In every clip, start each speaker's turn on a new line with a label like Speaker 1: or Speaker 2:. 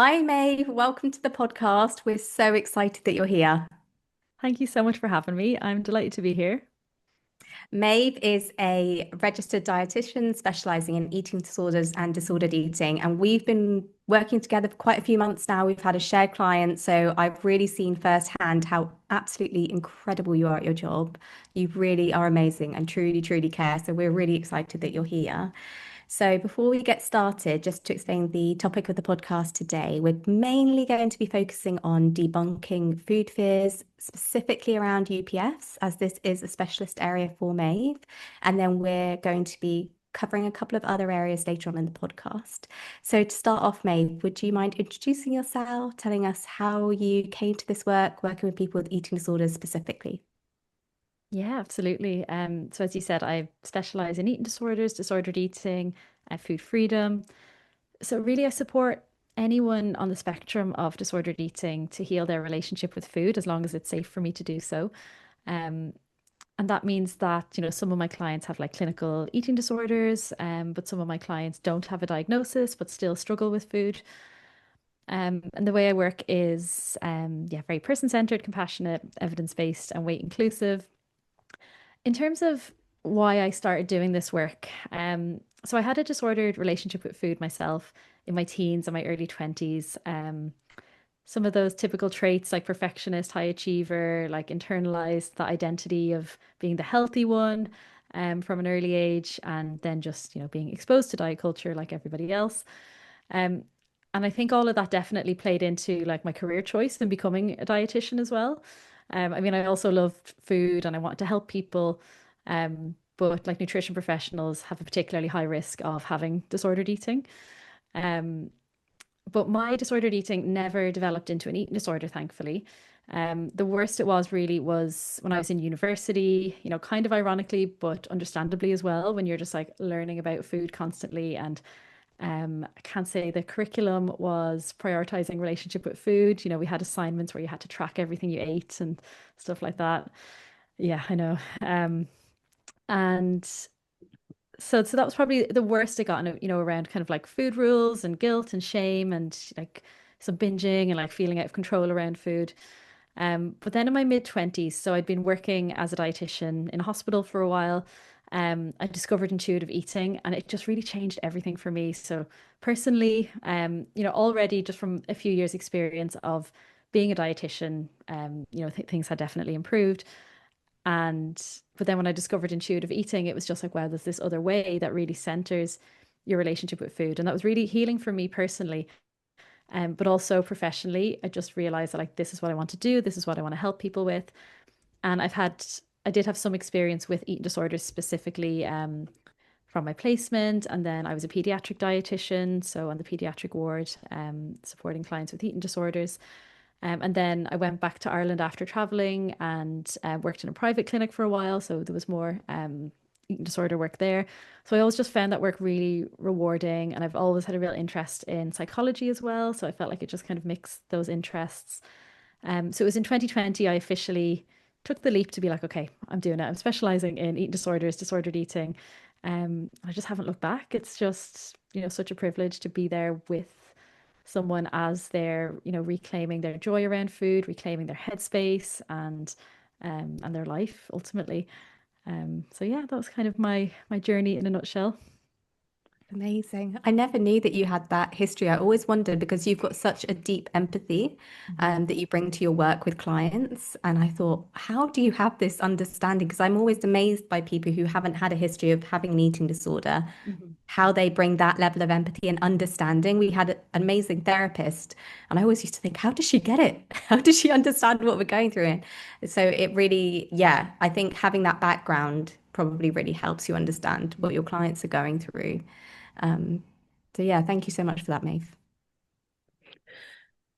Speaker 1: Hi, Maeve. Welcome to the podcast. We're so excited that you're here.
Speaker 2: Thank you so much for having me. I'm delighted to be here.
Speaker 1: Maeve is a registered dietitian specializing in eating disorders and disordered eating. And we've been working together for quite a few months now. We've had a shared client. So I've really seen firsthand how absolutely incredible you are at your job. You really are amazing and truly, truly care. So we're really excited that you're here. So, before we get started, just to explain the topic of the podcast today, we're mainly going to be focusing on debunking food fears, specifically around UPFs, as this is a specialist area for Maeve. And then we're going to be covering a couple of other areas later on in the podcast. So, to start off, Maeve, would you mind introducing yourself, telling us how you came to this work, working with people with eating disorders specifically?
Speaker 2: Yeah, absolutely. So as you said, I specialize in eating disorders, disordered eating, food freedom. So really, I support anyone on the spectrum of disordered eating to heal their relationship with food, as long as it's safe for me to do so. Um, and that means that, some of my clients have like clinical eating disorders, but some of my clients don't have a diagnosis, but still struggle with food. And the way I work is, yeah, very person-centered, compassionate, evidence-based, and weight inclusive. In terms of why I started doing this work, so I had a disordered relationship with food myself in my teens and my early 20s. Some of those typical traits like perfectionist, high achiever, like internalized the identity of being the healthy one from an early age, and then just, being exposed to diet culture like everybody else. Um, and I think all of that definitely played into like my career choice in becoming a dietitian as well. I mean, I also loved food and I wanted to help people. But like nutrition professionals have a particularly high risk of having disordered eating. Um, but my disordered eating never developed into an eating disorder, thankfully. The worst it was really was when I was in university, kind of ironically, but understandably as well, when you're just like learning about food constantly. And I can't say the curriculum was prioritizing relationship with food. We had assignments where you had to track everything you ate and stuff like that. Yeah, I know. And so that was probably the worst I got, around kind of like food rules and guilt and shame and like some binging and like feeling out of control around food. But then in my mid 20s, so I'd been working as a dietitian in a hospital for a while. I discovered intuitive eating and it just really changed everything for me. So personally, already just from a few years experience of being a dietitian, th things had definitely improved. And but then when I discovered intuitive eating, it was just like, wow, there's this other way that really centers your relationship with food. And that was really healing for me personally. But also professionally, I just realized that like this is what I want to do, this is what I want to help people with. And I did have some experience with eating disorders specifically from my placement. And then I was a pediatric dietitian, so on the pediatric ward, supporting clients with eating disorders. And then I went back to Ireland after traveling and worked in a private clinic for a while. So there was more eating disorder work there. So I always just found that work really rewarding. And I've always had a real interest in psychology as well. So I felt like it just kind of mixed those interests. So it was in 2020 I officially took the leap to be like, okay, I'm doing it. I'm specializing in eating disorders, disordered eating. I just haven't looked back. It's just, such a privilege to be there with someone as they're, reclaiming their joy around food, reclaiming their headspace and their life ultimately. So yeah, that was kind of my journey in a nutshell.
Speaker 1: Amazing. I never knew that you had that history. I always wondered because you've got such a deep empathy
Speaker 2: Mhm.
Speaker 1: that you bring to your work with clients. And I thought, how do you have this understanding? Because I'm always amazed by people who haven't had a history of having an eating disorder,
Speaker 2: Mhm.
Speaker 1: how they bring that level of empathy and understanding. We had an amazing therapist, and I always used to think, how does she get it? How does she understand what we're going through? And so it really, yeah, I think having that background probably really helps you understand what your clients are going through. Um, so yeah, thank you so much for that, Maeve.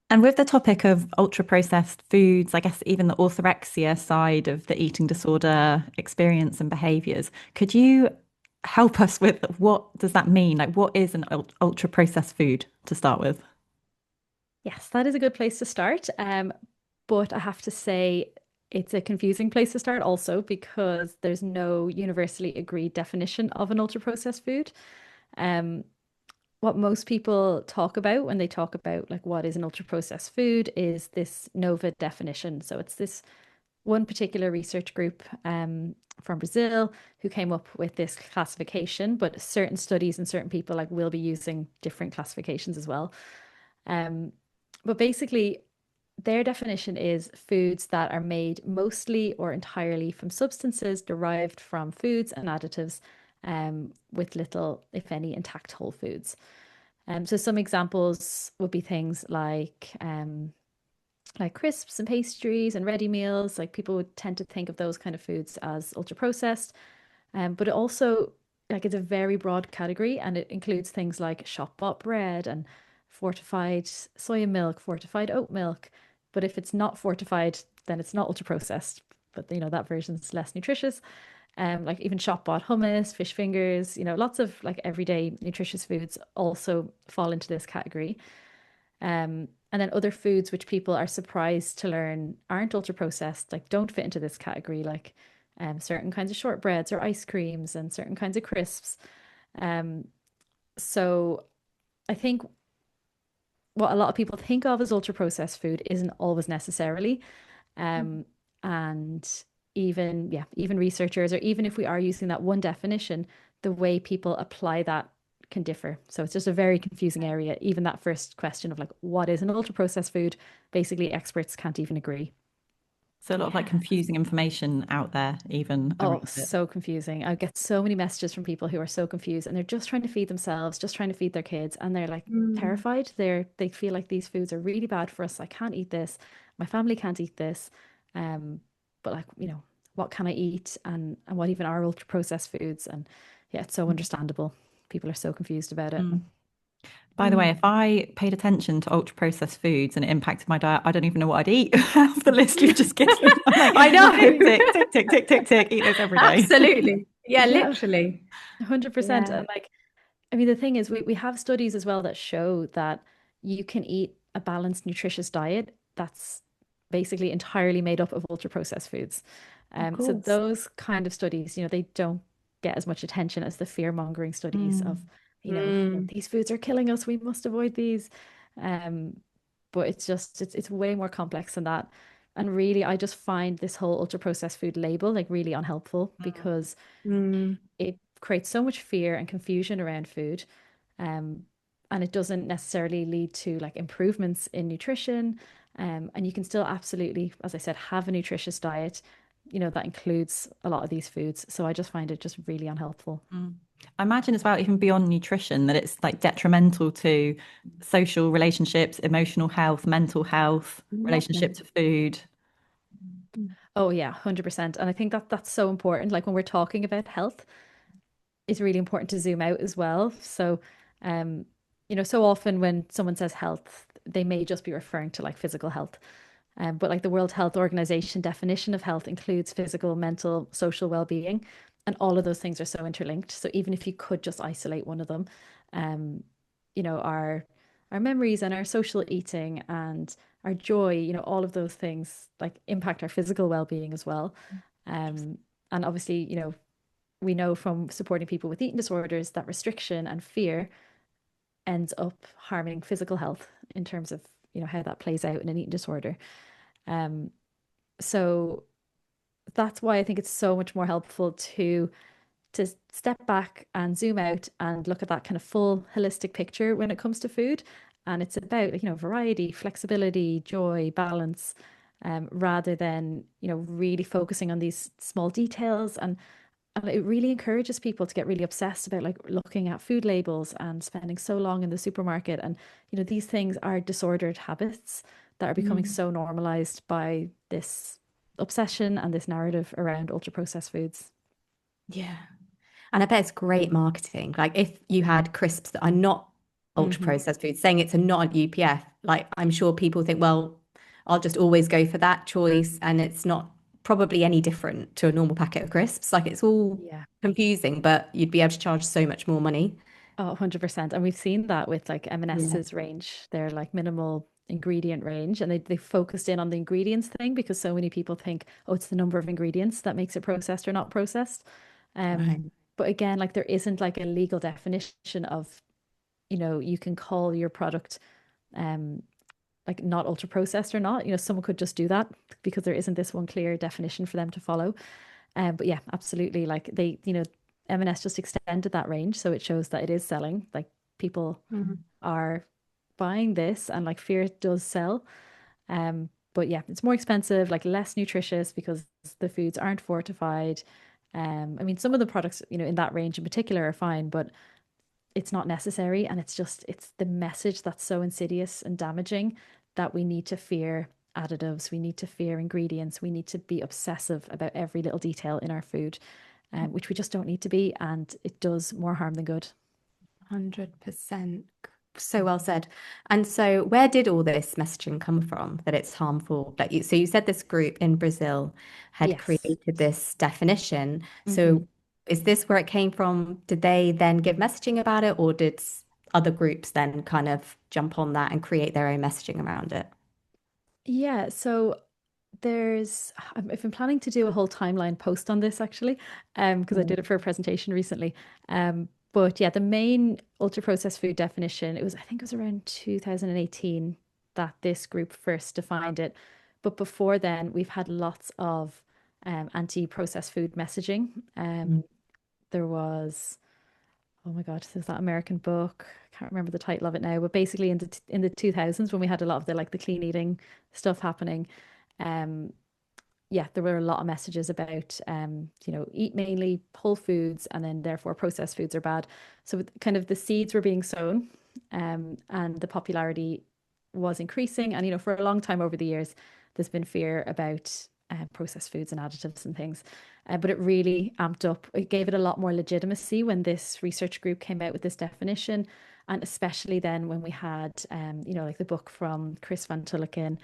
Speaker 3: And with the topic of ultra processed foods, I guess even the orthorexia side of the eating disorder experience and behaviors, could you help us with what does that mean? Like, what is an ultra processed food to start with?
Speaker 2: Yes, that is a good place to start. But I have to say it's a confusing place to start also because there's no universally agreed definition of an ultra processed food. Um, what most people talk about when they talk about like what is an ultra processed food is this NOVA definition. So it's this one particular research group from Brazil who came up with this classification, but certain studies and certain people like will be using different classifications as well. But basically, their definition is foods that are made mostly or entirely from substances derived from foods and additives, with little, if any, intact whole foods. So some examples would be things like crisps and pastries and ready meals. Like people would tend to think of those kind of foods as ultra processed. But it also, like, it's a very broad category, and it includes things like shop bought bread and fortified soya milk, fortified oat milk. But if it's not fortified, then it's not ultra processed. But that version's less nutritious. Like even shop bought hummus, fish fingers, lots of like everyday nutritious foods also fall into this category. And then other foods which people are surprised to learn aren't ultra processed, like don't fit into this category, like certain kinds of shortbreads or ice creams and certain kinds of crisps. Um, so I think what a lot of people think of as ultra processed food isn't always necessarily. And even researchers, or even if we are using that one definition, the way people apply that can differ. So it's just a very confusing area. Even that first question of like, what is an ultra processed food? Basically, experts can't even agree.
Speaker 3: So a lot of like confusing information out there, even
Speaker 2: Oh,
Speaker 3: around it.
Speaker 2: so confusing. I get so many messages from people who are so confused, and they're just trying to feed themselves, just trying to feed their kids, and they're like terrified. They feel like these foods are really bad for us. I can't eat this. My family can't eat this. But like, what can I eat, and what even are ultra processed foods? And yeah, it's so understandable. People are so confused about it.
Speaker 3: By the way, if I paid attention to ultra processed foods and it impacted my diet, I don't even know what I'd eat out of the list you've just given. I'm like,
Speaker 1: I know.
Speaker 3: tick, tick, tick, tick, tick, tick, eat those every day.
Speaker 1: Absolutely. Yeah,
Speaker 2: Yeah,
Speaker 1: literally.
Speaker 2: 100%.
Speaker 1: Yeah.
Speaker 2: And like, I mean, the thing is, we have studies as well that show that you can eat a balanced, nutritious diet that's basically entirely made up of ultra processed foods.
Speaker 1: Of
Speaker 2: So
Speaker 1: course.
Speaker 2: those kind of studies, they don't get as much attention as the fear-mongering studies of,
Speaker 1: Mm.
Speaker 2: these foods are killing us, we must avoid these. Um, but it's way more complex than that. And really, I just find this whole ultra processed food label like really unhelpful because
Speaker 1: Mm.
Speaker 2: it creates so much fear and confusion around food. Um, and it doesn't necessarily lead to like improvements in nutrition. And you can still absolutely, as I said, have a nutritious diet, that includes a lot of these foods. So I just find it just really unhelpful.
Speaker 3: I imagine as well, even beyond nutrition, that it's like detrimental to social relationships, emotional health, mental health, relationship to food.
Speaker 2: Oh yeah, 100%. And I think that that's so important. Like when we're talking about health, it's really important to zoom out as well. So, um, so often when someone says health, they may just be referring to like physical health. But like the World Health Organization definition of health includes physical, mental, social well-being, and all of those things are so interlinked. So even if you could just isolate one of them, um, our memories and our social eating and our joy, all of those things like impact our physical well-being as well. And obviously, we know from supporting people with eating disorders that restriction and fear ends up harming physical health in terms of, how that plays out in an eating disorder. Um, so that's why I think it's so much more helpful to step back and zoom out and look at that kind of full holistic picture when it comes to food. And it's about, variety, flexibility, joy, balance, rather than, really focusing on these small details. And it really encourages people to get really obsessed about like looking at food labels and spending so long in the supermarket. And, these things are disordered habits that are becoming so normalized by this obsession and this narrative around ultra processed foods.
Speaker 1: Yeah. And I bet it's great marketing. Like if you had crisps that are not ultra processed foods, saying it's a not an UPF, like I'm sure people think, well, I'll just always go for that choice. And it's not probably any different to a normal packet of crisps. Like it's all
Speaker 2: Yeah.
Speaker 1: confusing, but you'd be able to charge so much more money.
Speaker 2: Oh, 100%. And we've seen that with like
Speaker 1: Yeah.
Speaker 2: M&S's range, their like minimal ingredient range. And they focused in on the ingredients thing because so many people think, oh, it's the number of ingredients that makes it processed or not processed.
Speaker 1: Right.
Speaker 2: But again, like there isn't like a legal definition of you can call your product like not ultra processed or not. Someone could just do that because there isn't this one clear definition for them to follow. But yeah, absolutely. Like M&S just extended that range, so it shows that it is selling. Like people are buying this, and like fear does sell. But yeah, it's more expensive, like less nutritious because the foods aren't fortified. I mean, some of the products, in that range in particular are fine, but it's not necessary. And it's the message that's so insidious and damaging that we need to fear additives, we need to fear ingredients, we need to be obsessive about every little detail in our food, which we just don't need to be. And it does more harm than good.
Speaker 1: 100%. So well said. And so where did all this messaging come from that it's harmful? So you said this group in Brazil had
Speaker 2: Yes.
Speaker 1: created this definition. So is this where it came from? Did they then give messaging about it, or did other groups then kind of jump on that and create their own messaging around it?
Speaker 2: Yeah, so I've been planning to do a whole timeline post on this actually, because I did it for a presentation recently. But yeah, the main ultra processed food definition, I think it was around 2018 that this group first defined it. But before then, we've had lots of anti-processed food messaging. There was, oh my God, there's that American book. I can't remember the title of it now, but basically in the 2000s when we had a lot of the clean eating stuff happening, yeah, there were a lot of messages about, eat mainly whole foods and then therefore processed foods are bad. So kind of the seeds were being sown, and the popularity was increasing. And, for a long time over the years, there's been fear about processed foods and additives and things. But it really amped up. It gave it a lot more legitimacy when this research group came out with this definition. And especially then when we had, like the book from Chris Van Tullekin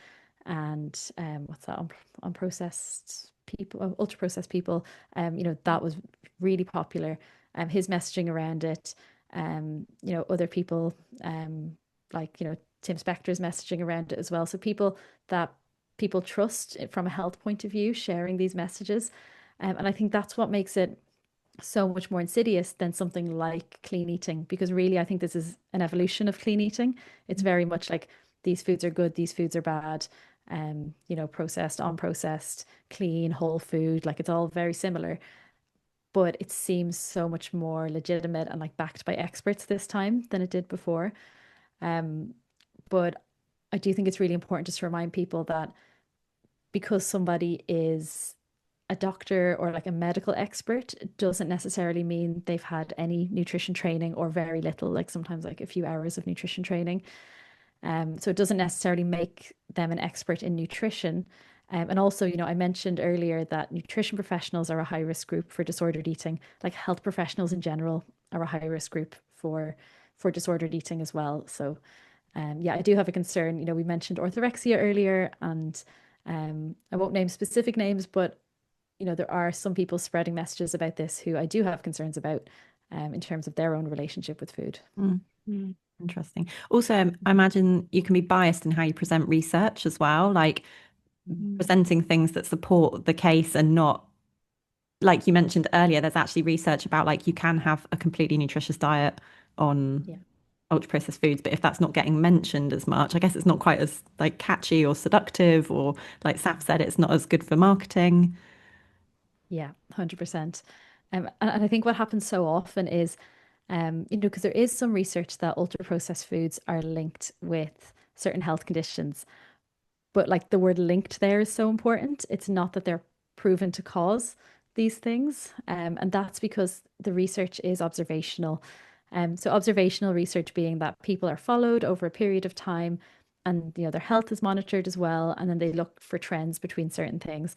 Speaker 2: and what's that, unprocessed people, ultra processed people, that was really popular. His messaging around it, other people, like, Tim Spector's messaging around it as well. So people trust from a health point of view, sharing these messages. And I think that's what makes it so much more insidious than something like clean eating, because really, I think this is an evolution of clean eating. It's very much like these foods are good, these foods are bad, processed, unprocessed, clean, whole food, like it's all very similar. But it seems so much more legitimate and like backed by experts this time than it did before. But I do think it's really important just to remind people that because somebody is a doctor or like a medical expert, it doesn't necessarily mean they've had any nutrition training or very little, like sometimes like a few hours of nutrition training. So it doesn't necessarily make them an expert in nutrition. And also, I mentioned earlier that nutrition professionals are a high risk group for disordered eating, like health professionals in general are a high risk group for disordered eating as well. So yeah, I do have a concern. We mentioned orthorexia earlier, and I won't name specific names, but there are some people spreading messages about this who I do have concerns about in terms of their own relationship with food.
Speaker 3: Interesting. Also, I imagine you can be biased in how you present research as well, like presenting things that support the case and not, like you mentioned earlier, there's actually research about like you can have a completely nutritious diet on ultra processed foods, but if that's not getting mentioned as much, I guess it's not quite as like catchy or seductive, or like Saf said, it's not as good for marketing.
Speaker 2: Yeah, 100%. And I think what happens so often is, because there is some research that ultra processed foods are linked with certain health conditions, but like the word linked there is so important. It's not that they're proven to cause these things. And that's because the research is observational. So observational research being that people are followed over a period of time, and their health is monitored as well, and then they look for trends between certain things.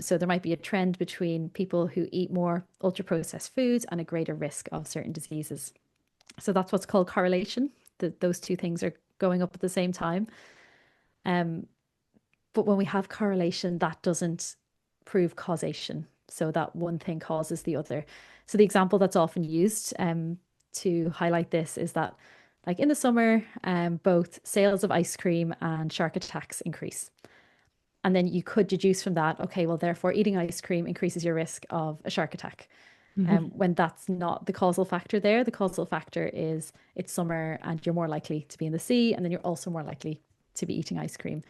Speaker 2: So there might be a trend between people who eat more ultra processed foods and a greater risk of certain diseases. So that's what's called correlation. Those two things are going up at the same time. But when we have correlation, that doesn't prove causation. So that one thing causes the other. So the example that's often used to highlight this is that, like in the summer, both sales of ice cream and shark attacks increase. And then you could deduce from that, okay, well, therefore eating ice cream increases your risk of a shark attack. when that's not the causal factor there. The causal factor is it's summer and you're more likely to be in the sea, and then you're also more likely to be eating ice cream.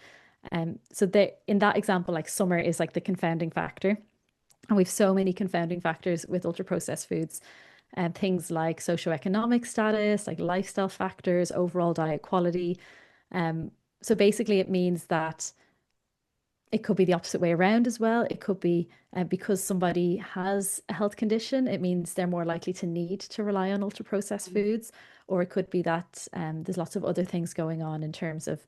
Speaker 2: So in that example, like summer is like the confounding factor. And we've so many confounding factors with ultra processed foods, and things like socioeconomic status, like lifestyle factors, overall diet quality. So basically, it means that it could be the opposite way around as well. It could be because somebody has a health condition, it means they're more likely to need to rely on ultra processed foods. Or it could be that there's lots of other things going on in terms of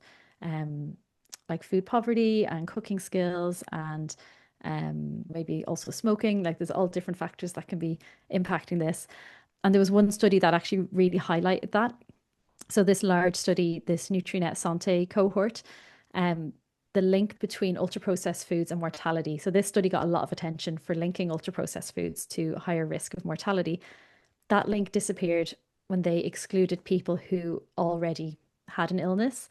Speaker 2: like food poverty and cooking skills, and maybe also smoking. Like there's all different factors that can be impacting this. And there was one study that actually really highlighted that. So this large study, this Nutrinet Santé cohort, the link between ultra processed foods and mortality. So this study got a lot of attention for linking ultra processed foods to higher risk of mortality. That link disappeared when they excluded people who already had an illness.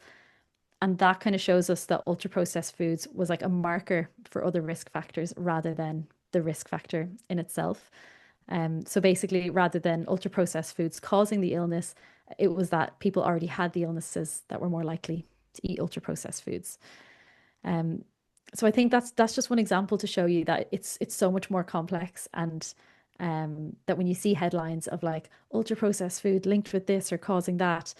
Speaker 2: And that kind of shows us that ultra processed foods was like a marker for other risk factors rather than the risk factor in itself. So basically, rather than ultra processed foods causing the illness, it was that people already had the illnesses that were more likely to eat ultra processed foods. So I think that's just one example to show you that it's so much more complex, and that when you see headlines of like ultra processed food linked with this or causing that,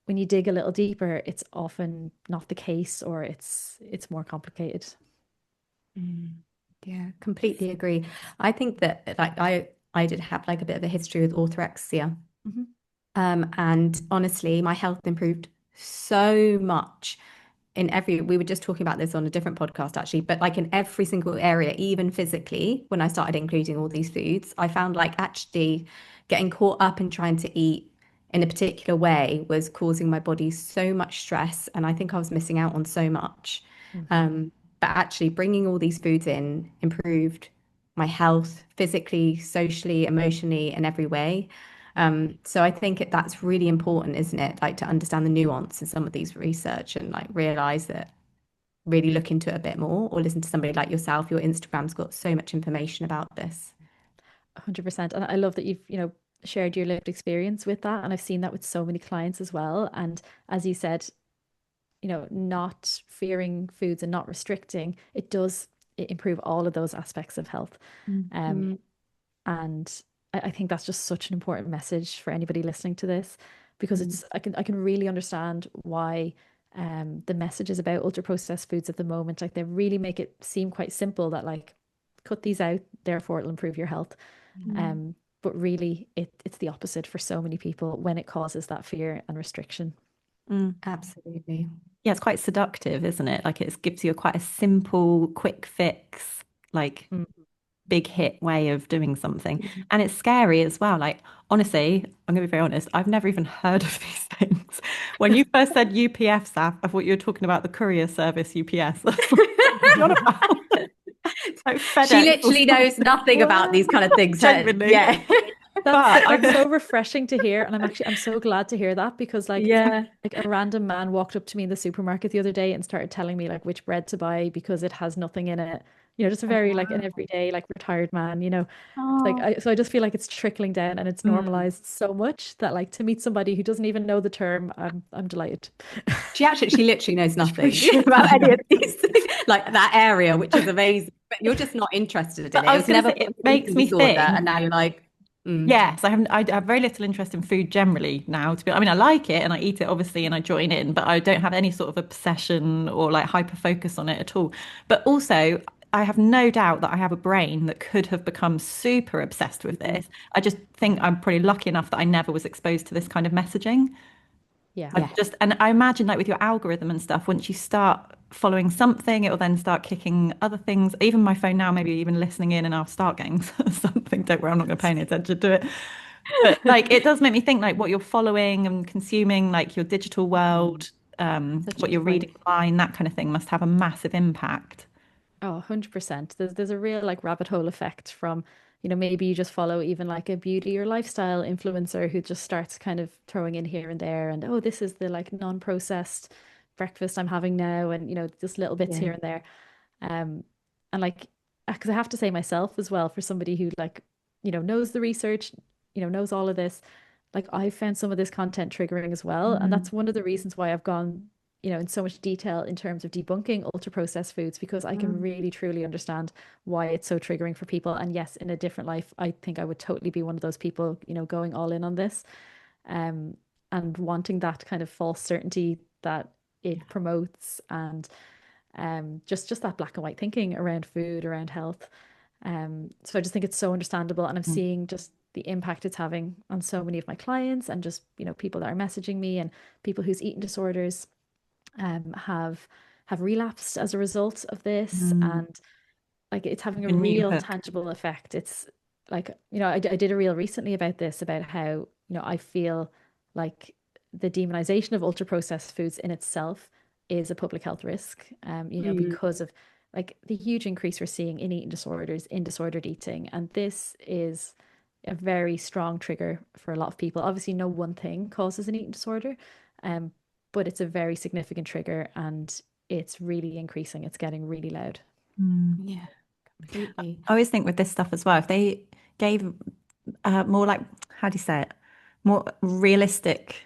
Speaker 2: when you dig a little deeper, it's often not the case, or it's more complicated.
Speaker 1: Yeah, completely agree. I think that like I did have like a bit of a history with orthorexia. And honestly, my health improved so much we were just talking about this on a different podcast actually, but like in every single area, even physically, when I started including all these foods, I found like actually getting caught up in trying to eat in a particular way was causing my body so much stress. And I think I was missing out on so much. But actually bringing all these foods in improved my health physically, socially, emotionally, in every way. So I think that's really important, isn't it? Like to understand the nuance in some of these research and like realize that, really look into it a bit more, or listen to somebody like yourself. Your Instagram's got so much information about this.
Speaker 2: 100%. And I love that you've shared your lived experience with that. And I've seen that with so many clients as well. And as you said, not fearing foods and not restricting, it improve all of those aspects of health. And I think that's just such an important message for anybody listening to this, because I can really understand why the messages about ultra processed foods at the moment, like they really make it seem quite simple that like cut these out, therefore it'll improve your health. But really it's the opposite for so many people when it causes that fear and restriction.
Speaker 1: Absolutely.
Speaker 3: Yeah, it's quite seductive, isn't it? Like it gives you quite a simple, quick fix, like big hit way of doing something. And it's scary as well. Like, honestly, I'm going to be very honest, I've never even heard of these things. When you first said UPFs, I thought you were talking about the courier service UPS. Like
Speaker 1: she literally knows nothing about these kind of things.
Speaker 3: Yeah.
Speaker 2: That's so refreshing to hear, and I'm so glad to hear that, because like a random man walked up to me in the supermarket the other day and started telling me like which bread to buy because it has nothing in it. Just a very like an everyday like retired man, so I just feel like it's trickling down and it's normalized so much that like to meet somebody who doesn't even know the term, I'm delighted.
Speaker 1: She literally knows nothing about any of these things, like that area, which is amazing. But you're just not interested in it.
Speaker 3: It makes me think,
Speaker 1: and now you're like,
Speaker 3: yes, I have very little interest in food generally now. I mean, I like it and I eat it obviously and I join in, but I don't have any sort of obsession or like hyper focus on it at all. But also, I have no doubt that I have a brain that could have become super obsessed with this. I just think I'm pretty lucky enough that I never was exposed to this kind of messaging.
Speaker 2: Yeah.
Speaker 3: And I imagine like with your algorithm and stuff, once you start following something, it will then start kicking other things. Even my phone now, maybe even listening in, and I'll start getting something. Don't worry, I'm not going to pay any attention to it. But like, it does make me think like what you're following and consuming, like your digital world, what you're reading online, that kind of thing must have a massive impact.
Speaker 2: Oh, 100%. There's a real like rabbit hole effect from, maybe you just follow even like a beauty or lifestyle influencer who just starts kind of throwing in here and there, and oh, this is the like non-processed breakfast I'm having now, and just little bits here and there. And like, because I have to say myself as well, for somebody who like knows the research, knows all of this. Like I found some of this content triggering as well. And that's one of the reasons why I've gone, in so much detail in terms of debunking ultra processed foods, because I can really truly understand why it's so triggering for people. And yes, in a different life, I think I would totally be one of those people, going all in on this, and wanting that kind of false certainty that it promotes, and just that black and white thinking around food, around health. So I just think it's so understandable, and I'm seeing just the impact it's having on so many of my clients, and just people that are messaging me, and people whose eating disorders have relapsed as a result of this, and like it's having a
Speaker 3: A new
Speaker 2: real
Speaker 3: hook.
Speaker 2: tangible effect. It's like, I did a reel recently about this, about how, I feel like the demonization of ultra processed foods in itself is a public health risk, because of like the huge increase we're seeing in eating disorders, in disordered eating. And this is a very strong trigger for a lot of people. Obviously, no one thing causes an eating disorder, um, but it's a very significant trigger, and it's really increasing. It's getting really loud.
Speaker 1: Yeah, completely.
Speaker 3: I always think with this stuff as well, if they gave more like, how do you say it? More realistic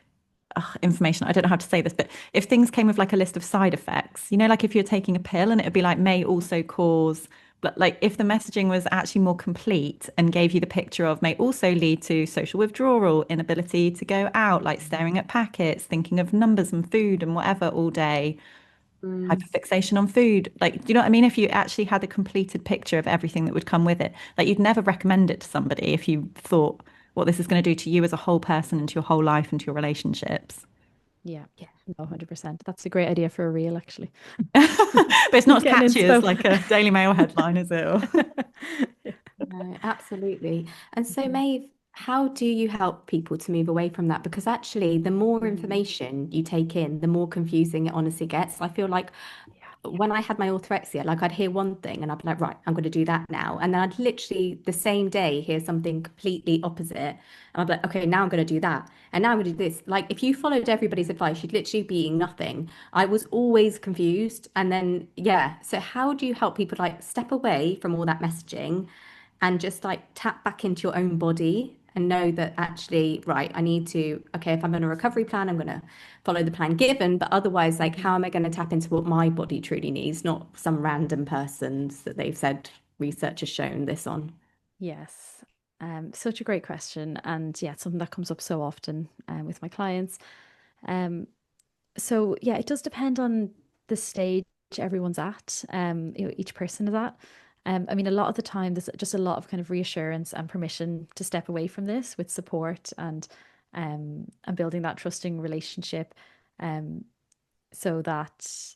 Speaker 3: information. I don't know how to say this, but if things came with like a list of side effects, like if you're taking a pill and it would be like may also cause, but like if the messaging was actually more complete and gave you the picture of may also lead to social withdrawal, inability to go out, like staring at packets, thinking of numbers and food and whatever all day, hyperfixation on food. Like, do you know what I mean? If you actually had a completed picture of everything that would come with it, like you'd never recommend it to somebody if you thought what this is going to do to you as a whole person and to your whole life and to your relationships.
Speaker 2: Yeah, no, 100%. That's a great idea for a reel, actually.
Speaker 3: But it's not as
Speaker 2: Getting
Speaker 3: catchy as
Speaker 2: inspo.
Speaker 3: like a Daily Mail headline, is it?
Speaker 1: No, absolutely. And so, Maeve, how do you help people to move away from that? Because actually, the more information you take in, the more confusing it honestly gets. I feel like when I had my orthorexia, like I'd hear one thing and I'd be like, right, I'm going to do that now. And then I'd literally the same day hear something completely opposite. And I'd be like, okay, now I'm going to do that. And now I'm going to do this. Like if you followed everybody's advice, you'd literally be eating nothing. I was always confused. And then, yeah. So how do you help people like step away from all that messaging and just like tap back into your own body and know that actually, right, I need to, okay, if I'm on a recovery plan, I'm going to follow the plan given, but otherwise, like, how am I going to tap into what my body truly needs, not some random person's that they've said research has shown this on?
Speaker 2: Yes. Such a great question. And yeah, it's something that comes up so often with my clients. Um, so yeah, it does depend on the stage everyone's at, each person is at. I mean, a lot of the time, there's just a lot of kind of reassurance and permission to step away from this with support, and building that trusting relationship, um, so that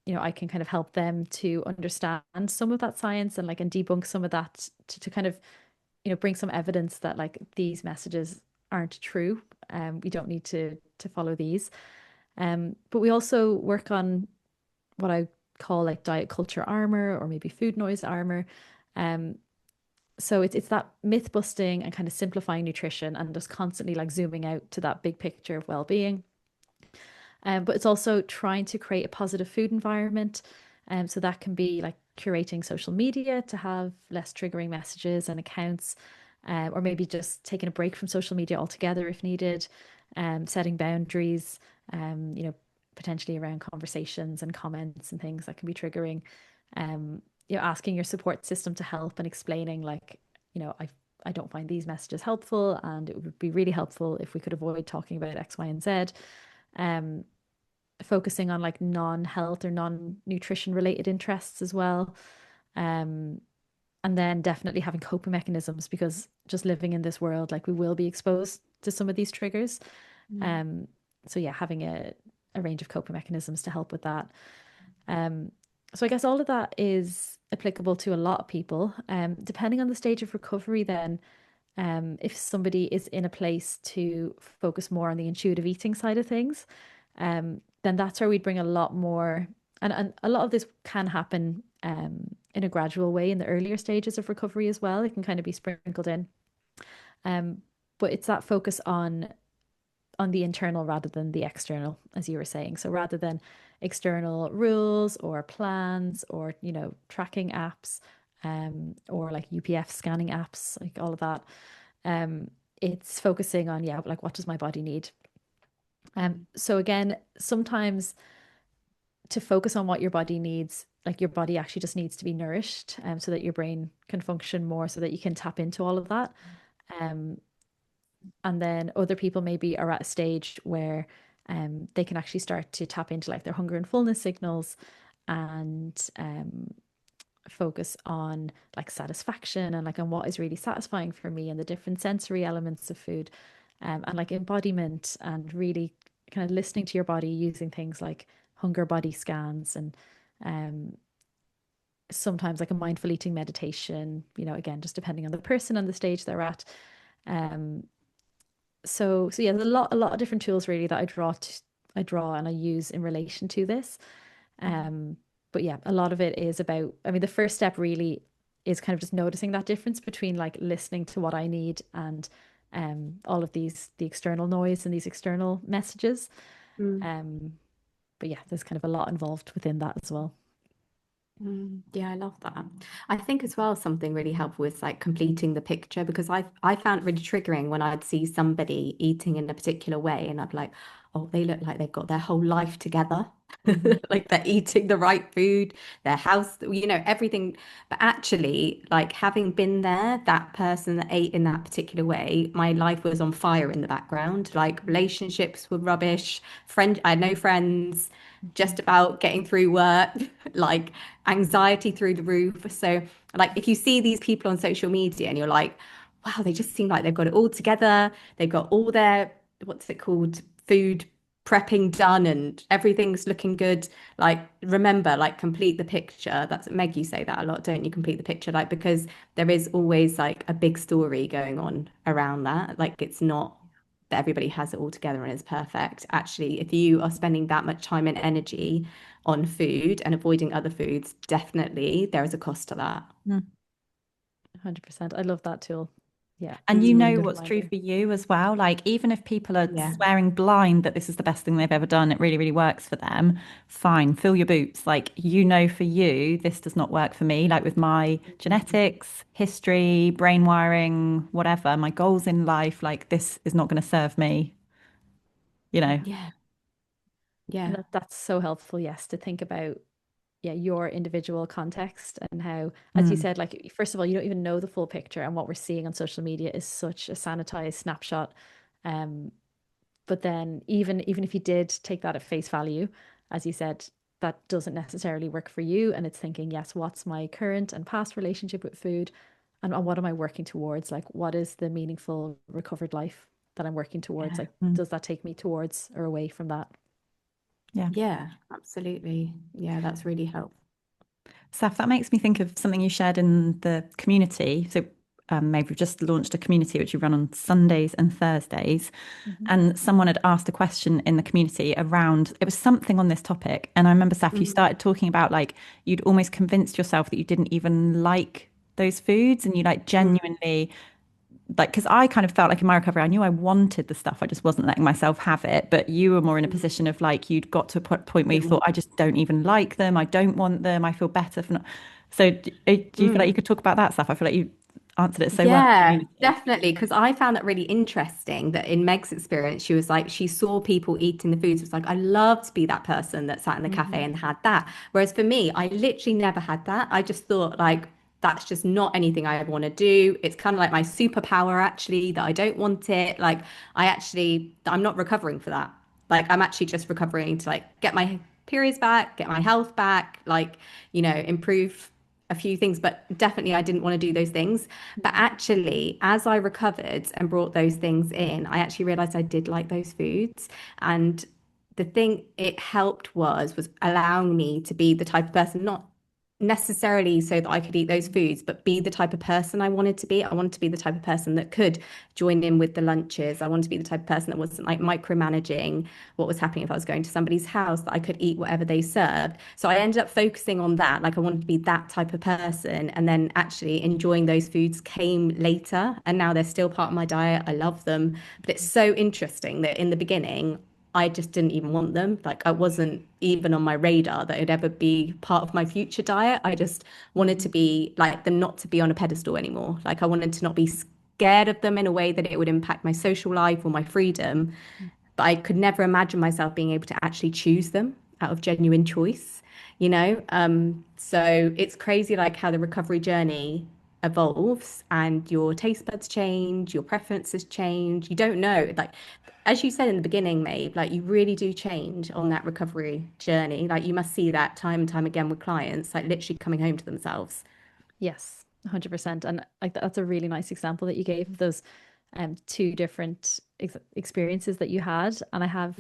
Speaker 2: I can kind of help them to understand some of that science, and debunk some of that, to kind of bring some evidence that like these messages aren't true. We don't need to follow these. But we also work on what I call like diet culture armor, or maybe food noise armor. Um, so it's that myth busting and kind of simplifying nutrition, and just constantly like zooming out to that big picture of well-being. But it's also trying to create a positive food environment. So that can be like curating social media to have less triggering messages and accounts, or maybe just taking a break from social media altogether if needed, setting boundaries, potentially around conversations and comments and things that can be triggering. Asking your support system to help, and explaining like, I don't find these messages helpful, and it would be really helpful if we could avoid talking about X, Y, and Z. Um, Focusing on like non-health or non-nutrition related interests as well. Um, and then definitely having coping mechanisms, because just living in this world, like we will be exposed to some of these triggers. Um, so yeah, having a range of coping mechanisms to help with that. So I guess all of that is applicable to a lot of people. Depending on the stage of recovery, then, if somebody is in a place to focus more on the intuitive eating side of things, then that's where we'd bring a lot more. And a lot of this can happen in a gradual way in the earlier stages of recovery as well. It can kind of be sprinkled in. Um, but it's that focus on the internal rather than the external, as you were saying. So rather than external rules or plans or, tracking apps, or like UPF scanning apps, like all of that. It's focusing on, yeah, like what does my body need? So again, sometimes to focus on what your body needs, like your body actually just needs to be nourished, so that your brain can function more, so that you can tap into all of that. Um, and then other people maybe are at a stage where they can actually start to tap into like their hunger and fullness signals, and focus on like satisfaction, and like on what is really satisfying for me, and the different sensory elements of food, and like embodiment, and really kind of listening to your body using things like hunger body scans, and um, sometimes like a mindful eating meditation, again, just depending on the person and the stage they're at. Um, so yeah, there's a lot of different tools really that I draw and I use in relation to this. But yeah, a lot of it is about, I mean, the first step really is kind of just noticing that difference between like listening to what I need and all of the external noise and these external messages.
Speaker 1: Mm.
Speaker 2: But yeah, there's kind of a lot involved within that as well.
Speaker 1: Yeah, I love that. I think as well something really helpful is like completing the picture, because I found it really triggering when I'd see somebody eating in a particular way and I'd be like, oh, they look like they've got their whole life together. Like they're eating the right food, their house, everything. But actually, like having been there, that person that ate in that particular way, my life was on fire in the background. Like relationships were rubbish, I had no friends, just about getting through work, like anxiety through the roof. So, like, if you see these people on social media and you're like, wow, they just seem like they've got it all together, they've got all their, what's it called, food prepping done and everything's looking good. Like, remember, like, complete the picture. That's Meg, you say that a lot, don't you? Complete the picture, like, because there is always like a big story going on around that. Like, it's not that everybody has it all together and is perfect. Actually, if you are spending that much time and energy on food and avoiding other foods, definitely there is a cost to that.
Speaker 2: 100%. I love that tool. Yeah,
Speaker 3: And
Speaker 2: it's
Speaker 3: you
Speaker 2: a really
Speaker 3: know
Speaker 2: good
Speaker 3: what's true
Speaker 2: reminder.
Speaker 3: for you as well. Like, even if people are
Speaker 1: Yeah.
Speaker 3: swearing blind that this is the best thing they've ever done, it really, really works for them, fine, fill your boots. Like, for you, this does not work for me. Like, with my genetics, history, brain wiring, whatever, my goals in life, like, this is not going to serve me, you know.
Speaker 1: Yeah.
Speaker 2: And
Speaker 1: Yeah.
Speaker 2: that's so helpful, yes, to think about, yeah, your individual context, and how, as you
Speaker 3: Mm,
Speaker 2: said, like, first of all, you don't even know the full picture, and what we're seeing on social media is such a sanitized snapshot. Um, but then even if you did take that at face value, as you said, that doesn't necessarily work for you. And it's thinking, yes, what's my current and past relationship with food? And what am I working towards? Like, what is the meaningful recovered life that I'm working towards?
Speaker 1: Yeah.
Speaker 2: Like,
Speaker 3: mm,
Speaker 2: does that take me towards or away from that?
Speaker 3: yeah.
Speaker 1: Yeah, absolutely. Yeah, that's really helpful.
Speaker 3: Saf, that makes me think of something you shared in the community. So, maybe we've just launched a community which we run on Sundays and Thursdays.
Speaker 2: Mhm.
Speaker 3: And someone had asked a question in the community around, it was something on this topic. And I remember, Saf, you
Speaker 1: Mm.
Speaker 3: started talking about like you'd almost convinced yourself that you didn't even like those foods, and you like
Speaker 1: Mm.
Speaker 3: genuinely, like, because I kind of felt like in my recovery, I knew I wanted the stuff, I just wasn't letting myself have it. But you were more in a
Speaker 1: Mm.
Speaker 3: position of like you'd got to a point where you
Speaker 1: Bit more.
Speaker 3: thought, I just don't even like them, I don't want them, I feel better for not. So do you feel like you
Speaker 1: Mm.
Speaker 3: could talk about that stuff? I feel like you answered it so well in the
Speaker 1: Yeah,
Speaker 3: community.
Speaker 1: definitely. Because I found that really interesting that in Meg's experience, she was like, she saw people eating the foods. It was like, I love to be that person that sat in the cafe and had that. Whereas for me, I literally never had that. I just thought, like, that's just not anything I ever want to do. It's kind of like my superpower, actually, that I don't want it. Like, I'm not recovering for that. Like, I'm actually just recovering to like get my periods back, get my health back, like, improve a few things, but definitely I didn't want to do those things. But actually, as I recovered and brought those things in, I actually realized I did like those foods. And the thing it helped was allowing me to be the type of person, not necessarily so that I could eat those foods, but be the type of person I wanted to be. I wanted to be the type of person that could join in with the lunches. I wanted to be the type of person that wasn't like micromanaging what was happening if I was going to somebody's house, that I could eat whatever they served. So I ended up focusing on that. Like I wanted to be that type of person. And then actually enjoying those foods came later. And now they're still part of my diet. I love them. But it's so interesting that in the beginning, I just didn't even want them. Like I wasn't even on my radar that it'd ever be part of my future diet. I just wanted to be like them not to be on a pedestal anymore. Like I wanted to not be scared of them in a way that it would impact my social life or my freedom. But I could never imagine myself being able to actually choose them out of genuine choice, you know? So it's crazy like how the recovery journey evolves and your taste buds change, your preferences change. You don't know. Like as you said in the beginning, Maeve, like you really do change on that recovery journey. Like you must see that time and time again with clients, like literally coming home to themselves.
Speaker 2: Yes, 100%. And like that's a really nice example that you gave of those two different experiences that you had. And I have,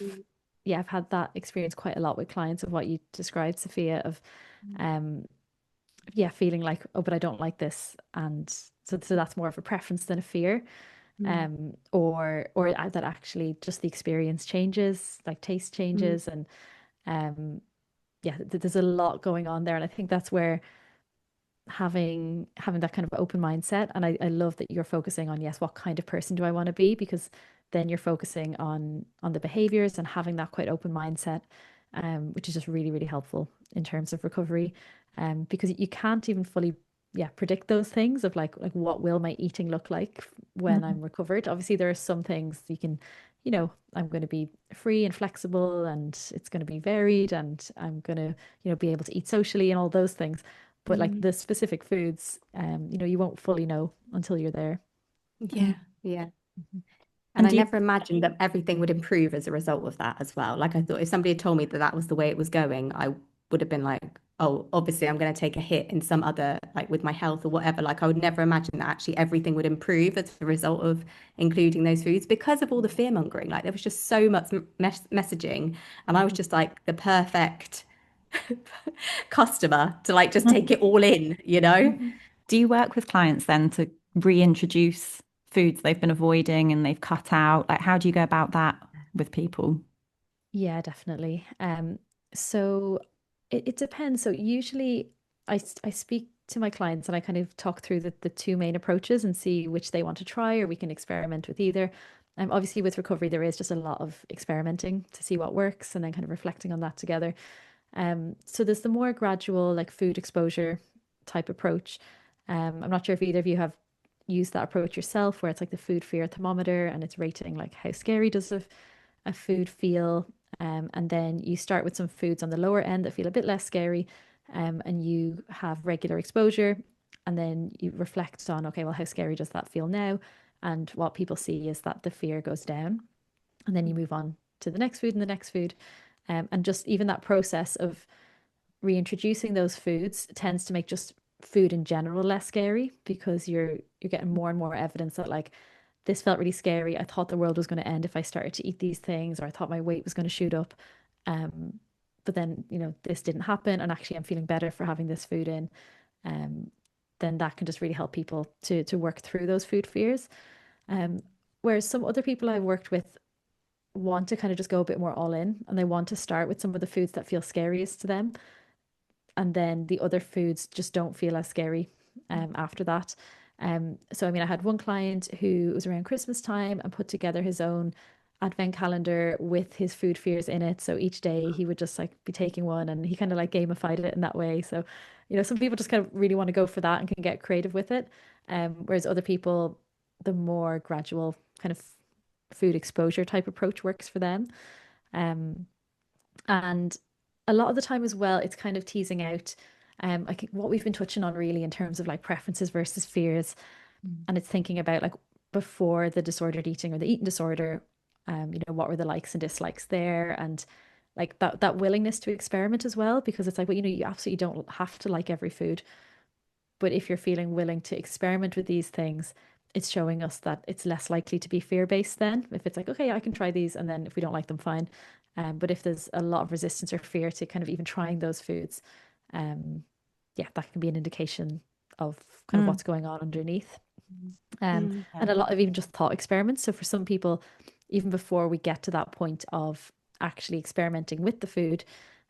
Speaker 2: yeah, I've had that experience quite a lot with clients of what you described, Sophia, of um yeah, feeling like, oh, but I don't like this. And so that's more of a preference than a fear. Or that actually just the experience changes, like taste
Speaker 1: Mm,
Speaker 2: changes, and yeah, there's a lot going on there. And I think that's where having that kind of open mindset, and I love that you're focusing on, yes, what kind of person do I want to be, because then you're focusing on the behaviors and having that quite open mindset, which is just really, really helpful in terms of recovery, because you can't even fully, yeah, predict those things of like what will my eating look like when I'm recovered. Obviously there are some things you can, I'm going to be free and flexible, and it's going to be varied, and I'm going to, be able to eat socially and all those things. But like
Speaker 1: mm.
Speaker 2: the specific foods, you won't fully know until you're there.
Speaker 1: Yeah, yeah.
Speaker 2: Mhm.
Speaker 1: And
Speaker 3: And
Speaker 1: I
Speaker 3: do you,
Speaker 1: never imagined that everything would improve as a result of that as well. Like I thought if somebody had told me that that was the way it was going, I would have been like, oh, obviously I'm going to take a hit in some other, like with my health or whatever. Like I would never imagine that actually everything would improve as a result of including those foods because of all the fear mongering. Like there was just so much messaging. And I was just like the perfect customer to like just take it all in, you know?
Speaker 3: do you work with clients then to reintroduce foods they've been avoiding and they've cut out? Like, how do you go about that with people?
Speaker 2: Yeah, definitely. So it depends. So usually I speak to my clients and I kind of talk through the two main approaches and see which they want to try, or we can experiment with either. Obviously with recovery, there is just a lot of experimenting to see what works and then kind of reflecting on that together. So there's the more gradual, like food exposure type approach. I'm not sure if either of you have used that approach yourself, where it's like the food fear thermometer and it's rating like how scary does a food feel. And then you start with some foods on the lower end that feel a bit less scary, and you have regular exposure. And then you reflect on, okay, well, how scary does that feel now? And what people see is that the fear goes down. And then you move on to the next food and the next food. And just even that process of reintroducing those foods tends to make just food in general less scary, because you're getting more and more evidence that like this felt really scary. I thought the world was going to end if I started to eat these things, or I thought my weight was going to shoot up. Um, but then, this didn't happen, and actually I'm feeling better for having this food in. Um, then that can just really help people to work through those food fears. Um, Whereas some other people I've worked with want to kind of just go a bit more all in, and they want to start with some of the foods that feel scariest to them, and then the other foods just don't feel as scary after that. So I mean, I had one client who was around Christmas time and put together his own advent calendar with his food fears in it. So each day he would just like be taking one, and he kind of like gamified it in that way. So, some people just kind of really want to go for that and can get creative with it. Whereas other people, the more gradual kind of food exposure type approach works for them. Um, and a lot of the time as well, it's kind of teasing out like what we've been touching on really in terms of like preferences versus fears. And it's thinking about like before the disordered eating or the eating disorder, what were the likes and dislikes there, and like that willingness to experiment as well, because it's like, well, you absolutely don't have to like every food, but if you're feeling willing to experiment with these things, it's showing us that it's less likely to be fear-based then. If it's like, okay, I can try these, and then if we don't like them, fine. But if there's a lot of resistance or fear to kind of even trying those foods, um, yeah, that can be an indication of kind of
Speaker 3: Mm,
Speaker 2: what's going on underneath.
Speaker 1: Mm.
Speaker 3: yeah.
Speaker 2: And a lot of even just thought experiments. So for some people, even before we get to that point of actually experimenting with the food,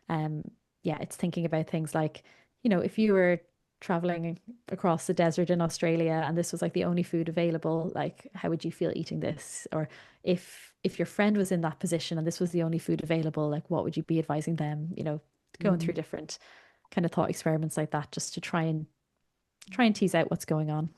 Speaker 2: um, yeah, it's thinking about things like, if you were traveling across the desert in Australia and this was like the only food available, like how would you feel eating this? Or if your friend was in that position and this was the only food available, like what would you be advising them? You know, going through different kind of thought experiments like that, just to try and tease out what's going on.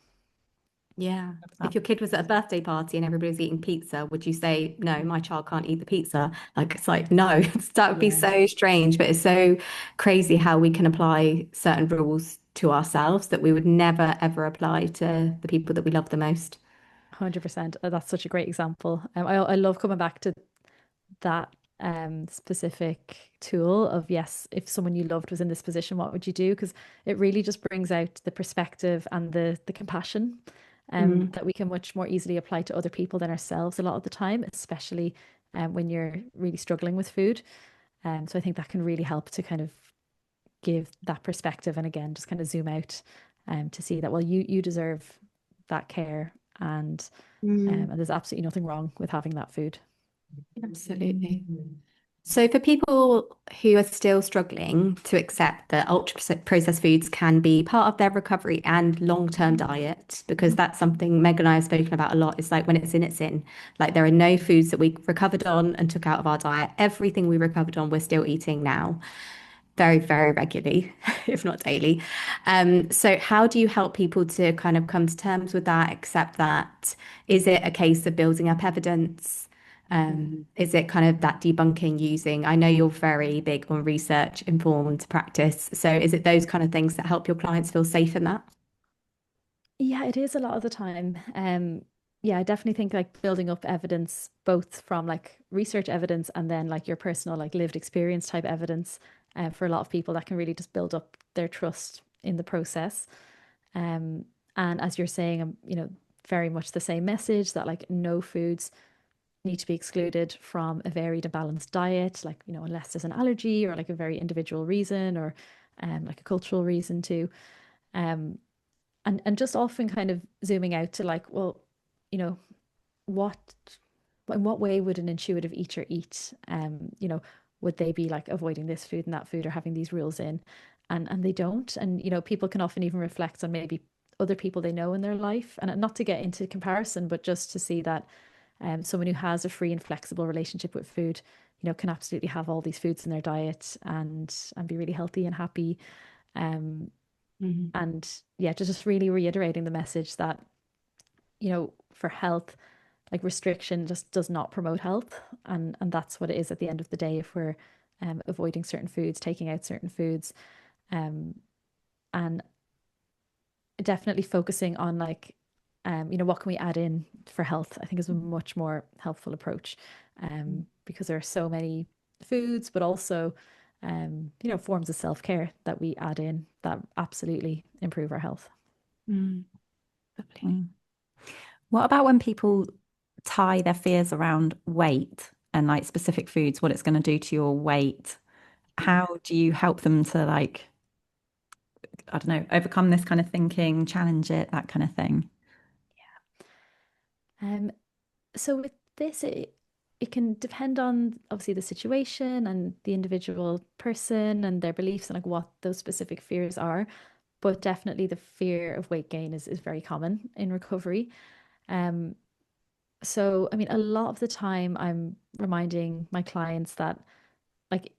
Speaker 1: Yeah. If your kid was at a birthday party and everybody was eating pizza, would you say, no, my child can't eat the pizza? Like, it's like, no, that would be
Speaker 2: Yeah.
Speaker 1: so strange, but it's so crazy how we can apply certain rules to ourselves that we would never, ever apply to the people that we love the most.
Speaker 2: 100%. That's such a great example. I love coming back to that specific tool of, yes, if someone you loved was in this position, what would you do? Because it really just brings out the perspective and the compassion
Speaker 1: Mm.
Speaker 2: that we can much more easily apply to other people than ourselves a lot of the time, especially when you're really struggling with food. So I think that can really help to kind of give that perspective and again just kind of zoom out to see that, well, you deserve that care, and
Speaker 1: Mm.
Speaker 2: there's absolutely nothing wrong with having that food.
Speaker 1: Absolutely. So, for people who are still struggling to accept that ultra processed foods can be part of their recovery and long-term diet, because that's something Meg and I have spoken about a lot, is like when it's in, it's in. Like there are no foods that we recovered on and took out of our diet. Everything we recovered on, we're still eating now very, very regularly, if not daily. So how do you help people to kind of come to terms with that, accept that? Is it a case of building up evidence? Is it kind of that debunking using? I know you're very big on research informed practice. So is it those kind of things that help your clients feel safe in that?
Speaker 2: Yeah, it is a lot of the time. Yeah, I definitely think like building up evidence, both from like research evidence and then like your personal like lived experience type evidence, for a lot of people that can really just build up their trust in the process. Um, and as you're saying, very much the same message that like no foods need to be excluded from a varied and balanced diet, like, unless there's an allergy or like a very individual reason or like a cultural reason too. Um, and just often kind of zooming out to like, well, you know, what in what way would an intuitive eater eat? Would they be like avoiding this food and that food or having these rules in? And they don't. And people can often even reflect on maybe other people they know in their life. And not to get into comparison, but just to see that someone who has a free and flexible relationship with food, can absolutely have all these foods in their diet and be really healthy and happy. Um,
Speaker 1: Mhm.
Speaker 2: and yeah, just really reiterating the message that, for health, like restriction just does not promote health. And that's what it is at the end of the day if we're avoiding certain foods, taking out certain foods, um, and definitely focusing on like, what can we add in for health, I think is a much more helpful approach, because there are so many foods, but also, forms of self-care that we add in that absolutely improve our health.
Speaker 1: Mm. Lovely.
Speaker 3: Mm. What about when people tie their fears around weight and like specific foods, what it's going to do to your weight? How do you help them to like, I don't know, overcome this kind of thinking, challenge it, that kind of thing?
Speaker 2: Um, so with this, it can depend on obviously the situation and the individual person and their beliefs and like what those specific fears are. But definitely the fear of weight gain is very common in recovery. Um, so I mean, a lot of the time I'm reminding my clients that like,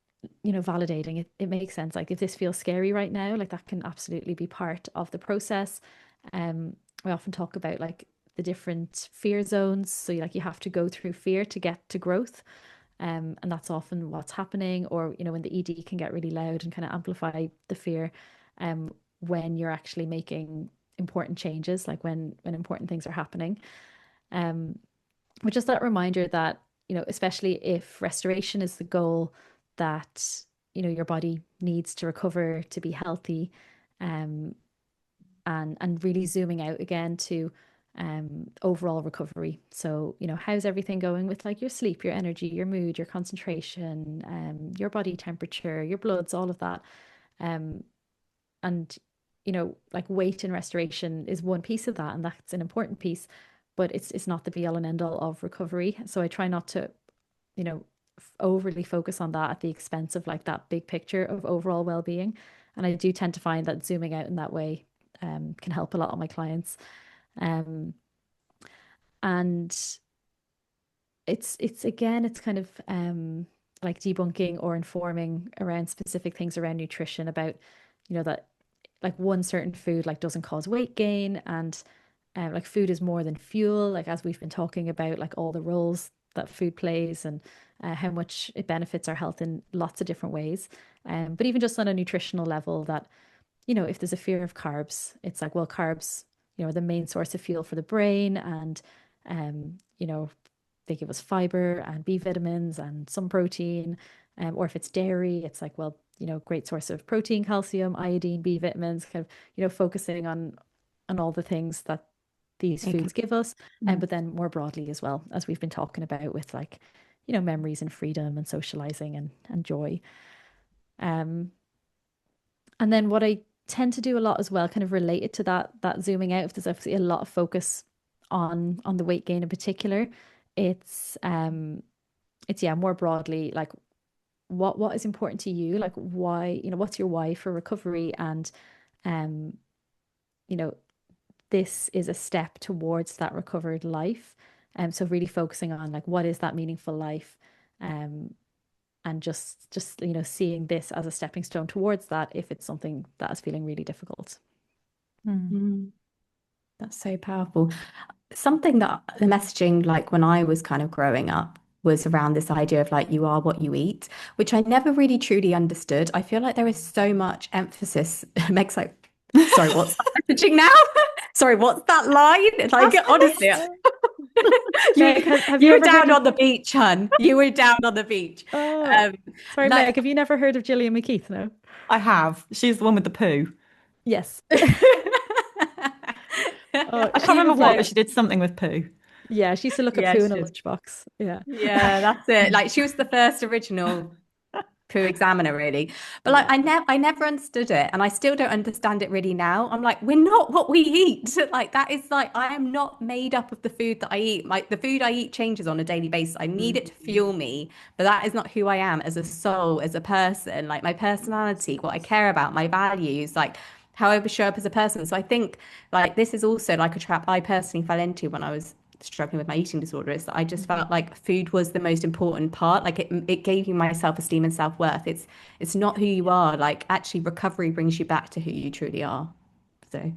Speaker 2: validating it, it makes sense. Like if this feels scary right now, like that can absolutely be part of the process. We often talk about like the different fear zones. So like you have to go through fear to get to growth. And that's often what's happening, or when the ED can get really loud and kind of amplify the fear, when you're actually making important changes, like when important things are happening. Um, but just that reminder that, especially if restoration is the goal, that, your body needs to recover to be healthy, um, and really zooming out again to overall recovery. So, how's everything going with like your sleep, your energy, your mood, your concentration, your body temperature, your bloods, all of that. Um, and like weight and restoration is one piece of that, and that's an important piece, but it's not the be all and end all of recovery. So I try not to, overly focus on that at the expense of like that big picture of overall well-being. And I do tend to find that zooming out in that way can help a lot of my clients. Um, and it's again, it's kind of like debunking or informing around specific things around nutrition about, that like one certain food like doesn't cause weight gain, and like food is more than fuel, like as we've been talking about, like all the roles that food plays, and how much it benefits our health in lots of different ways. But even just on a nutritional level, that, if there's a fear of carbs, it's like, well, carbs, are the main source of fuel for the brain, and they give us fiber and B vitamins and some protein. Or if it's dairy, it's like, well, great source of protein, calcium, iodine, B vitamins, kind of, focusing on all the things that these foods give us. But then more broadly as well, as we've been talking about with like, memories and freedom and socializing and joy. And then what I tend to do a lot as well, kind of related to that zooming out, if there's obviously a lot of focus on the weight gain in particular, it's yeah, more broadly, like what is important to you, like why, what's your why for recovery, and you know this is a step towards that recovered life. So really focusing on like, what is that meaningful life, and just seeing this as a stepping stone towards that, if it's something that is feeling really difficult.
Speaker 1: That's so powerful. Something that the messaging, like when I was kind of growing up, was around this idea of like, you are what you eat, which I never really truly understood. I feel like there is so much emphasis. Meg's like, sorry, what's that messaging now? Sorry, what's that line? Like, honestly,
Speaker 2: Meg, have
Speaker 1: you
Speaker 2: you
Speaker 1: were
Speaker 2: ever
Speaker 1: down
Speaker 2: heard
Speaker 1: on the beach, hun. You were down on the beach.
Speaker 2: Oh, sorry,
Speaker 1: Like,
Speaker 2: Meg, have you never heard of Gillian McKeith? No.
Speaker 3: I have. She's the one with the poo.
Speaker 2: Yes. Oh,
Speaker 3: I can't
Speaker 2: she
Speaker 3: remember
Speaker 2: was
Speaker 3: what, but
Speaker 2: like,
Speaker 3: she did something with poo.
Speaker 2: yeah, she used to look at
Speaker 1: yeah,
Speaker 2: poo in a
Speaker 1: she's
Speaker 2: lunchbox. Yeah.
Speaker 1: yeah, that's it. Like she was the first original poo examiner, really. But like
Speaker 2: Yeah.
Speaker 1: I never understood it, and I still don't understand it really now. I'm like, we're not what we eat. Like that is like, I am not made up of the food that I eat. Like the food I eat changes on a daily basis. I need it to fuel me, but that is not who I am as a soul, as a person. Like my personality, what I care about, my values, like how I show up as a person. So I think like this is also like a trap I personally fell into when I was struggling with my eating disorder, is that I just felt like food was the most important part. Like it gave you my self-esteem and self-worth. It's not who you are. Like actually recovery brings you back to who you truly are. So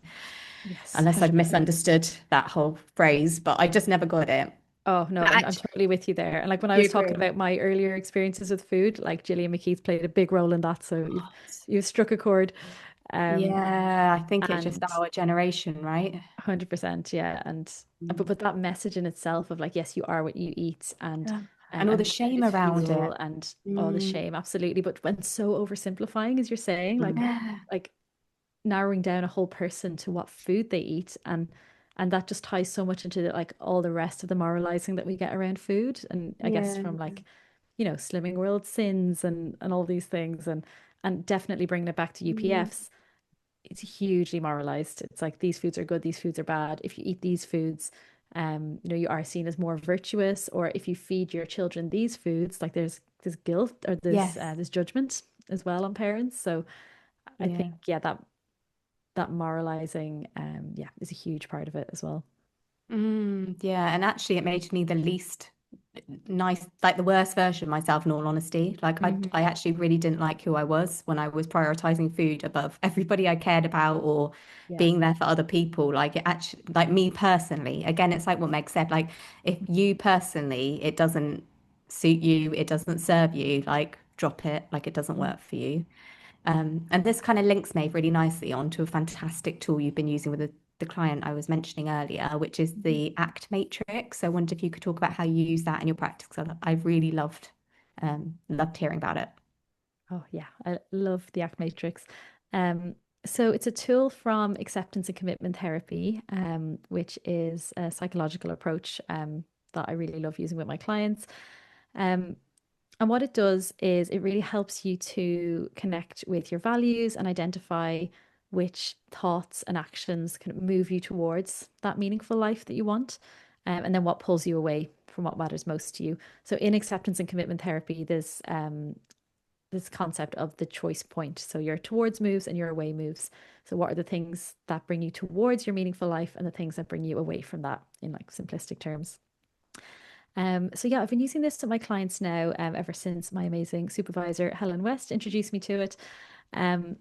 Speaker 2: Yes,
Speaker 1: unless I'd
Speaker 2: 100%.
Speaker 1: misunderstood that whole phrase, but I just never got it.
Speaker 2: Oh no,
Speaker 1: But
Speaker 2: I'm
Speaker 1: actually,
Speaker 2: totally with you there. And like when I
Speaker 1: you
Speaker 2: was talking
Speaker 1: agree?
Speaker 2: about my earlier experiences with food, like Gillian McKeith played a big role in that. So you've struck a chord. Um,
Speaker 1: Yeah, I think it's just
Speaker 2: and
Speaker 1: our generation, right?
Speaker 2: 100%, yeah. And but that message in itself of like, yes, you are what you eat,
Speaker 1: Yeah. And all
Speaker 2: and
Speaker 1: the
Speaker 2: food
Speaker 1: shame
Speaker 2: is
Speaker 1: around it.
Speaker 2: fuel, and all the shame, absolutely. But when so oversimplifying, as you're saying,
Speaker 1: Yeah.
Speaker 2: like narrowing down a whole person to what food they eat, and that just ties so much into like all the rest of the moralizing that we get around food, and I guess
Speaker 1: Yeah.
Speaker 2: from like, Slimming World Sins and all these things, and definitely bringing it back to UPFs. It's hugely moralized. It's like, these foods are good, these foods are bad. If you eat these foods, you are seen as more virtuous. Or if you feed your children these foods, like there's guilt, or
Speaker 1: Yes.
Speaker 2: there's judgment as well on parents. So I think,
Speaker 1: Yeah.
Speaker 2: yeah, that moralizing, yeah, is a huge part of it as well.
Speaker 1: Yeah, and actually, it made me the least nice, like the worst version of myself, in all honesty. Like I
Speaker 2: Hmm.
Speaker 1: actually really didn't like who I was when I was prioritizing food above everybody I cared about, or
Speaker 2: Yeah.
Speaker 1: being there for other people. Like it actually, like me personally, again, it's like what Meg said, like if you personally, it doesn't suit you, it doesn't serve you, like drop it, like it doesn't
Speaker 2: Mhm.
Speaker 1: work for you. And this kind of links Maeve really nicely onto a fantastic tool you've been using with the client I was mentioning earlier, which is the ACT matrix. So I wondered if you could talk about how you use that in your practice. 'Cause I really loved hearing about it.
Speaker 2: Oh yeah, I love the ACT matrix. So it's a tool from acceptance and commitment therapy, which is a psychological approach that I really love using with my clients. Um, and what it does is it really helps you to connect with your values and identify which thoughts and actions can move you towards that meaningful life that you want, and then what pulls you away from what matters most to you. So in acceptance and commitment therapy, there's this concept of the choice point. So your towards moves and your away moves. So what are the things that bring you towards your meaningful life and the things that bring you away from that, in like simplistic terms. So yeah, I've been using this to my clients now ever since my amazing supervisor, Helen West, introduced me to it. And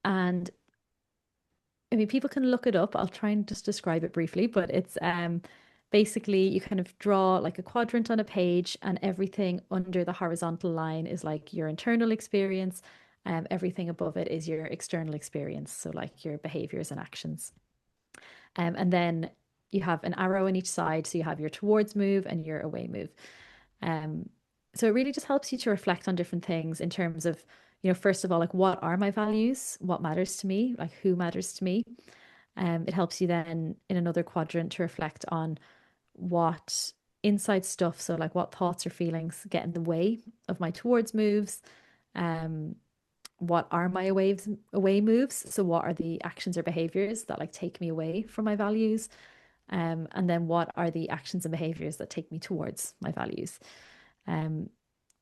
Speaker 2: I mean, people can look it up. I'll try and just describe it briefly, but it's basically you kind of draw like a quadrant on a page, and everything under the horizontal line is like your internal experience. Everything above it is your external experience, so like your behaviors and actions. And then you have an arrow on each side, so you have your towards move and your away move. So it really just helps you to reflect on different things in terms of, first of all, like what are my values? What matters to me? Like who matters to me? It helps you then in another quadrant to reflect on what inside stuff, so like what thoughts or feelings get in the way of my towards moves. What are my away moves? So what are the actions or behaviors that like take me away from my values? And then what are the actions and behaviors that take me towards my values?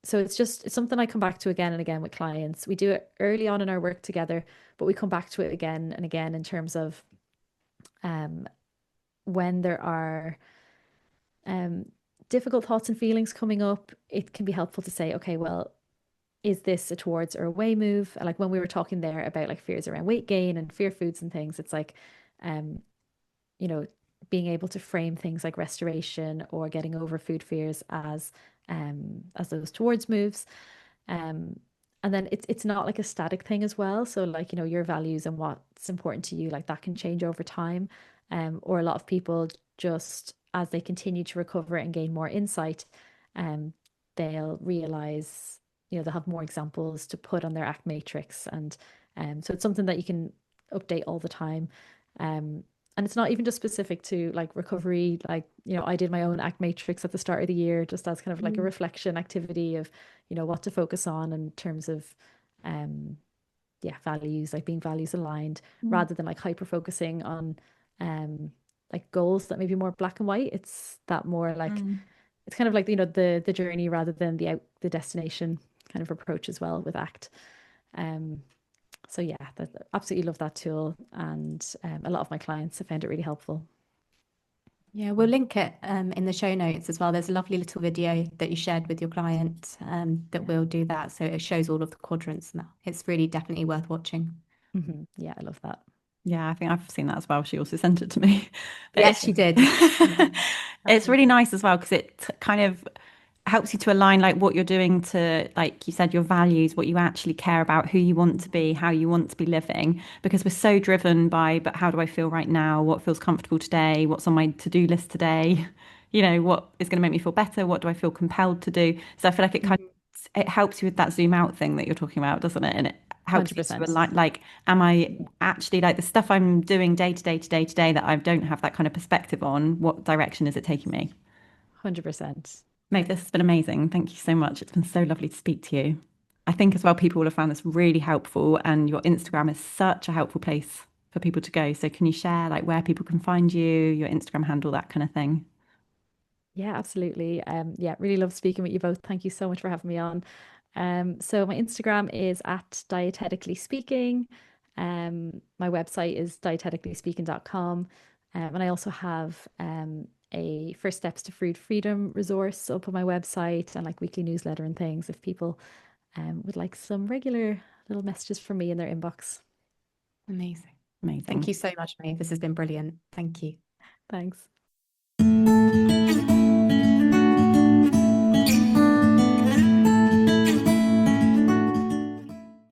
Speaker 2: So it's something I come back to again and again with clients. We do it early on in our work together, but we come back to it again and again in terms of when there are difficult thoughts and feelings coming up. It can be helpful to say, okay, well, is this a towards or away move? Like when we were talking there about like fears around weight gain and fear foods and things, it's like, you know, being able to frame things like restoration or getting over food fears as those towards moves. And then it's not like a static thing as well. So like, your values and what's important to you, like that can change over time. Or a lot of people just as they continue to recover and gain more insight, they'll realize, they'll have more examples to put on their ACT matrix. And so it's something that you can update all the time. And it's not even just specific to like recovery. Like, I did my own ACT matrix at the start of the year, just as kind of like a reflection activity of, what to focus on in terms of, values, like being values aligned rather than like hyper focusing on, like goals that may be more black and white. It's that more like, it's kind of like, the journey rather than the destination kind of approach as well with ACT. So yeah, absolutely love that tool, and a lot of my clients have found it really helpful.
Speaker 1: Yeah, we'll link it in the show notes as well. There's a lovely little video that you shared with your client that will do that. So it shows all of the quadrants now. It's really definitely worth watching.
Speaker 2: Yeah, I love that.
Speaker 3: Yeah, I think I've seen that as well. She also sent it to me. But
Speaker 1: yes, she did.
Speaker 3: It's really nice as well because it kind of helps you to align like what you're doing to, like you said, your values, what you actually care about, who you want to be, how you want to be living, because we're so driven by, but how do I feel right now? What feels comfortable today? What's on my to-do list today? What is going to make me feel better? What do I feel compelled to do? So I feel like it kind of, it helps you with that zoom out thing that you're talking about, doesn't it? And it helps you to align, like, am I actually like the stuff I'm doing day to day to day to day that I don't have that kind of perspective on, what direction is it taking me?
Speaker 2: 100%.
Speaker 3: Maeve, this has been amazing. Thank you so much. It's been so lovely to speak to you. I think as well, people will have found this really helpful, and your Instagram is such a helpful place for people to go. So can you share like where people can find you, your Instagram handle, that kind of thing?
Speaker 2: Yeah, absolutely. Yeah, really love speaking with you both. Thank you so much for having me on. So my Instagram is at dietetically speaking. My website is dieteticallyspeaking.com. And I also have a First Steps to Food Freedom resource up on my website, and like weekly newsletter and things if people would like some regular little messages from me in their inbox.
Speaker 1: Amazing.
Speaker 3: Amazing.
Speaker 1: Thank you so much, Maeve. This has been brilliant. Thank you.
Speaker 2: Thanks.